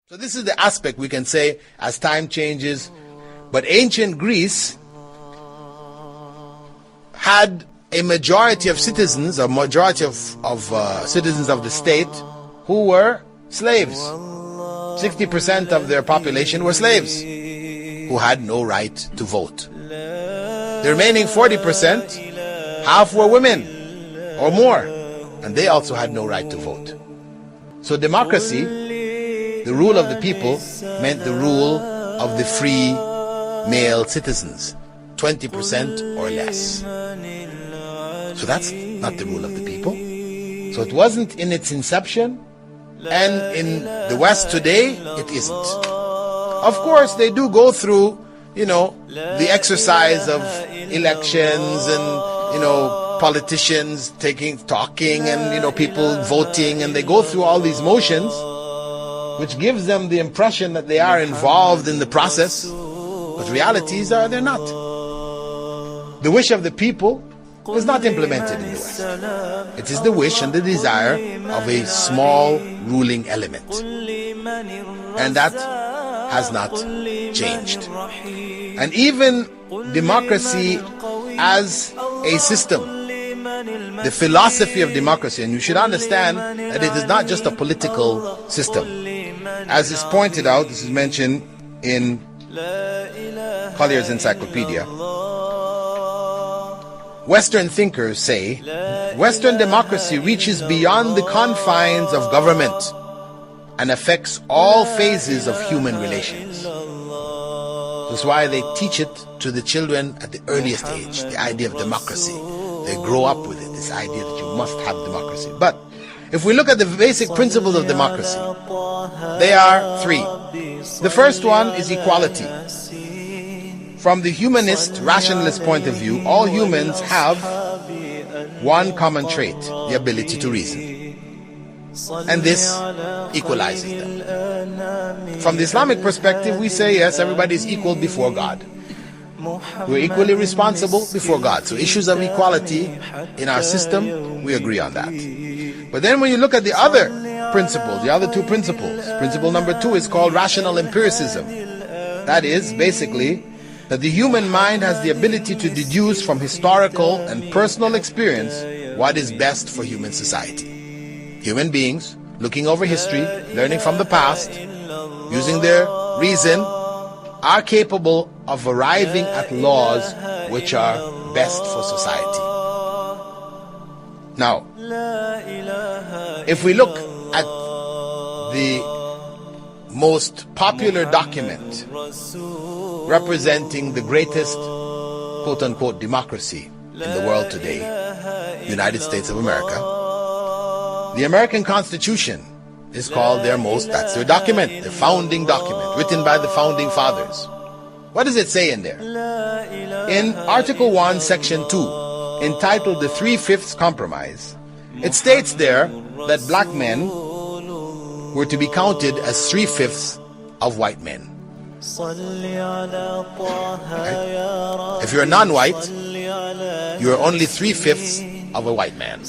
So this is the aspect we can say as time changes. But ancient Greece had a majority of citizens, a majority of citizens of the state who were slaves. 60% of their population were slaves who had no right to vote. The remaining 40%, half were women or more, and they also had no right to vote. So democracy, the rule of the people, meant the rule of the free male citizens, 20% or less. So that's not the rule of the people. So it wasn't in its inception, and in the West today, it isn't. Of course, they do go through, the exercise of elections and, politicians talking and, people voting, and they go through all these motions, which gives them the impression that they are involved in the process, but realities are they're not. The wish of the people is not implemented in the West. It is the wish and the desire of a small ruling element, and that has not changed. And even democracy as a system, the philosophy of democracy, and you should understand that it is not just a political system. As is pointed out, this is mentioned in Collier's Encyclopedia, Western thinkers say Western democracy reaches beyond the confines of government and affects all phases of human relations. That's why they teach it to the children at the earliest age, the idea of democracy. They grow up with it, this idea that you must have democracy. But if we look at the basic principles of democracy, they are three. The first one is equality. From the humanist, rationalist point of view, all humans have one common trait, the ability to reason. And this equalizes them. From the Islamic perspective, we say, yes, everybody is equal before God. We're equally responsible before God. So issues of equality in our system, we agree on that. But then when you look at the other principles, the other two principles, principle number 2 is called rational empiricism. That is basically that the human mind has the ability to deduce from historical and personal experience what is best for human society. Human beings, looking over history, learning from the past, using their reason, are capable of arriving at laws which are best for society. Now, if we look at the most popular document representing the greatest quote-unquote democracy in the world today, United States of America, the American Constitution is called that's their document, the founding document, written by the founding fathers. What does it say in there? In Article 1, Section 2, entitled the 3/5 Compromise, it states there that black men were to be counted as 3/5 of white men. Right? If you're non-white, you're only 3/5 of a white man.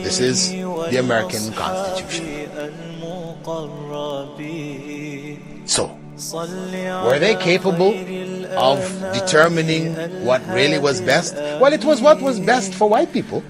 This is the American Constitution. So, were they capable of determining what really was best? Well, it was what was best for white people.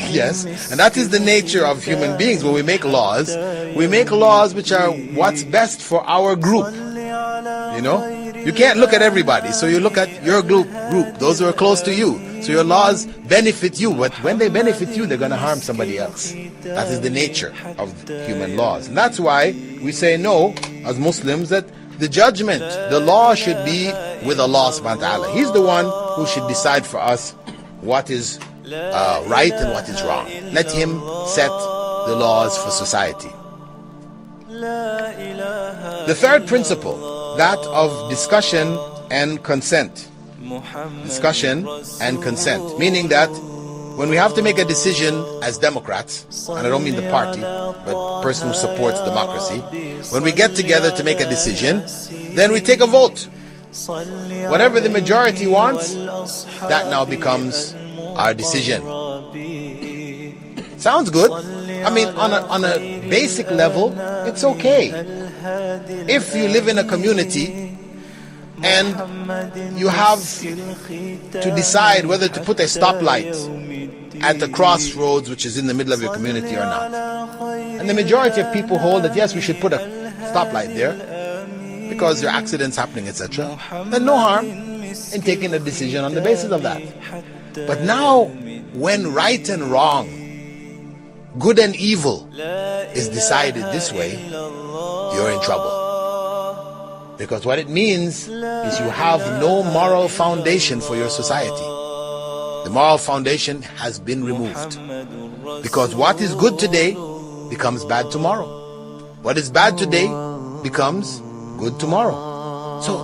Yes, and that is the nature of human beings. When we make laws which are what's best for our group. You can't look at everybody, so you look at your group, those who are close to you. So your laws benefit you, but when they benefit you, they're going to harm somebody else. That is the nature of human laws. And that's why we say no, as Muslims, that the judgment, the law should be with Allah subhanahu wa ta'ala. He's the one who should decide for us what is right and what is wrong. Let Him set the laws for society. The third principle, that of discussion and consent. Discussion and consent, meaning that when we have to make a decision as Democrats, and I don't mean the party, but the person who supports democracy, when we get together to make a decision, then we take a vote. Whatever the majority wants, that now becomes our decision. Sounds good. I mean, on a basic level, it's okay. If you live in a community and you have to decide whether to put a stoplight at the crossroads which is in the middle of your community or not, and the majority of people hold that yes, we should put a stoplight there because there are accidents happening, etc., then no harm in taking a decision on the basis of that. But now, when right and wrong, good and evil is decided this way, you're in trouble. Because what it means is you have no moral foundation for your society. The moral foundation has been removed. Because what is good today becomes bad tomorrow. What is bad today becomes good tomorrow. So,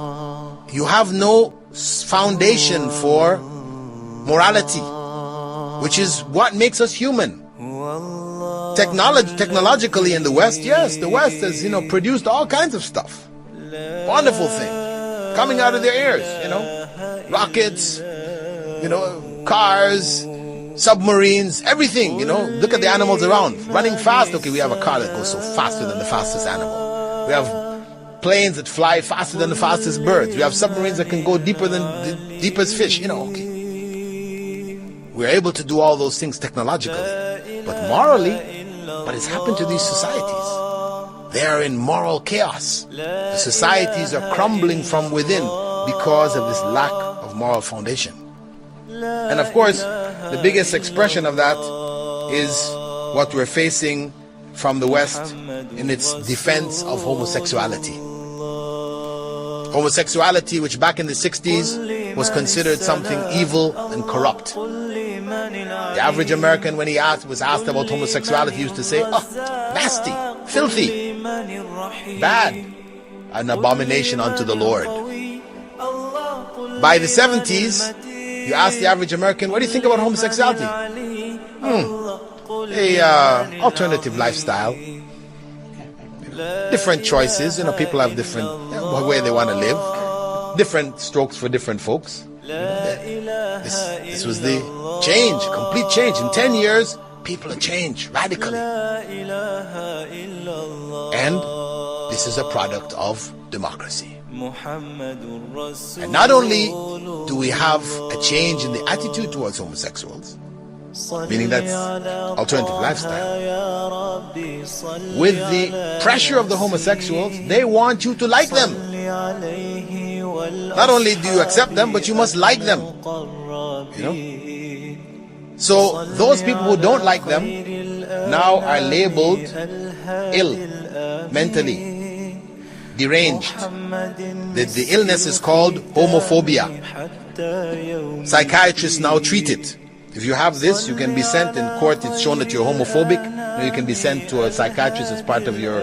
you have no foundation for morality, which is what makes us human. Technologically in the West, yes, the West has, produced all kinds of stuff. Wonderful thing. Coming out of their ears, rockets, cars, submarines, everything, Look at the animals around. Running fast, okay, we have a car that goes so faster than the fastest animal. We have planes that fly faster than the fastest birds. We have submarines that can go deeper than the deepest fish, okay. We're able to do all those things technologically. But morally, what has happened to these societies? They are in moral chaos. The societies are crumbling from within because of this lack of moral foundation. And of course, the biggest expression of that is what we're facing from the West in its defense of homosexuality. Homosexuality, which back in the 60s was considered something evil and corrupt. The average American, when he was asked about homosexuality, used to say, oh, nasty, filthy, bad, an abomination unto the Lord. By the 70s, you ask the average American, what do you think about homosexuality? Alternative lifestyle. Different choices, people have different way they want to live. Different strokes for different folks. This was the change, complete change. In 10 years, people have changed radically. And this is a product of democracy. And not only do we have a change in the attitude towards homosexuals, meaning that's alternative lifestyle, with the pressure of the homosexuals, they want you to like them. Not only do you accept them, but you must like them. So those people who don't like them now are labeled ill, mentally deranged. The illness is called homophobia. Psychiatrists now treat it. If you have this, you can be sent in court. It's shown that you're homophobic. You can be sent to a psychiatrist as part of your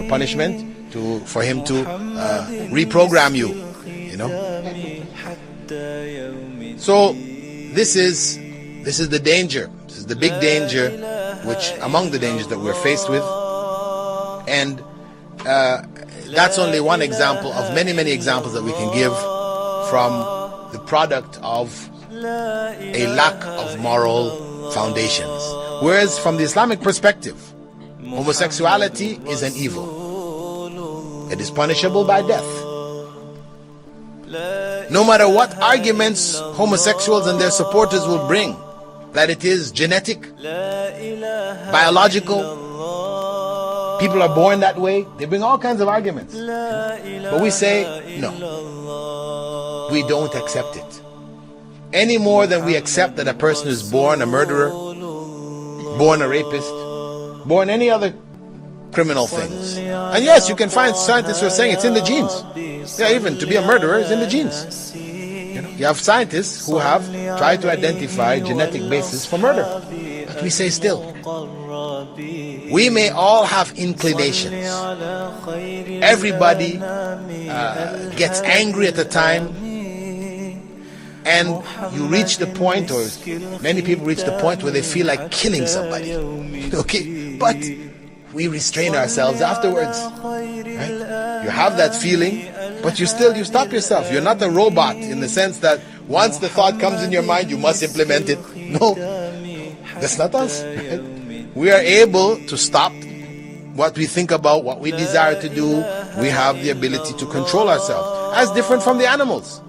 punishment for him to reprogram you. So this is the danger. This is the big danger, which among the dangers that we're faced with, and that's only one example of many, many examples that we can give from the product of a lack of moral foundations. Whereas from the Islamic perspective, homosexuality is an evil. It is punishable by death. No matter what arguments homosexuals and their supporters will bring, that it is genetic, biological, people are born that way, they bring all kinds of arguments. But we say, no, we don't accept it. Any more than we accept that a person is born a murderer, born a rapist, born any other criminal things. And yes, you can find scientists who are saying it's in the genes. Yeah, even to be a murderer is in the genes. You have scientists who have tried to identify genetic basis for murder. But we say still, we may all have inclinations. Everybody gets angry at a time, and you reach the point, or many people reach the point where they feel like killing somebody. Okay, but we restrain ourselves afterwards. Right? You have that feeling, but you stop yourself. You're not a robot in the sense that once the thought comes in your mind, you must implement it. No, that's not us. Right? we are able to stop what we think about, what we desire to do. We have the ability to control ourselves, as different from the animals.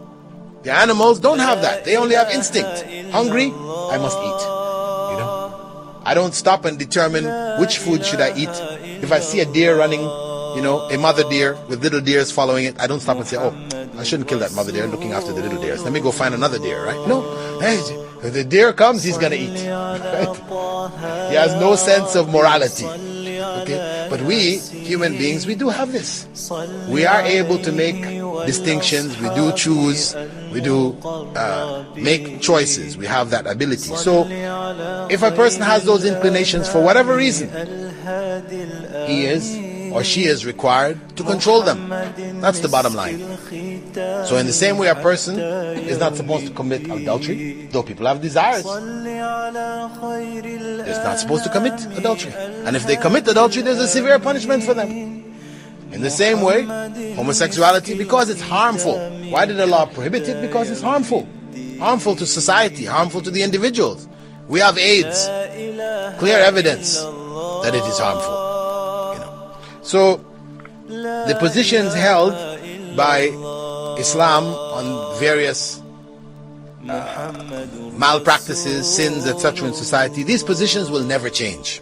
The animals don't have that. They only have instinct. Hungry, I must eat. I don't stop and determine which food should I eat. If I see a deer running, a mother deer with little deers following it, I don't stop and say, oh, I shouldn't kill that mother deer, looking after the little deers. Let me go find another deer, right? No. Hey, if the deer comes, he's going to eat. Right? He has no sense of morality. Okay? But we, human beings, we do have this. We are able to make distinctions. We do choose. We do make choices. We have that ability. So, if a person has those inclinations for whatever reason, he is or she is required to control them. That's the bottom line. So in the same way, a person is not supposed to commit adultery, though people have desires. They're not supposed to commit adultery. And if they commit adultery, there's a severe punishment for them. In the same way, homosexuality, because it's harmful. Why did Allah prohibit it? Because it's harmful. Harmful to society, harmful to the individuals. We have AIDS. Clear evidence that it is harmful. So, the positions held by Islam on various malpractices, sins, etc. in society, these positions will never change.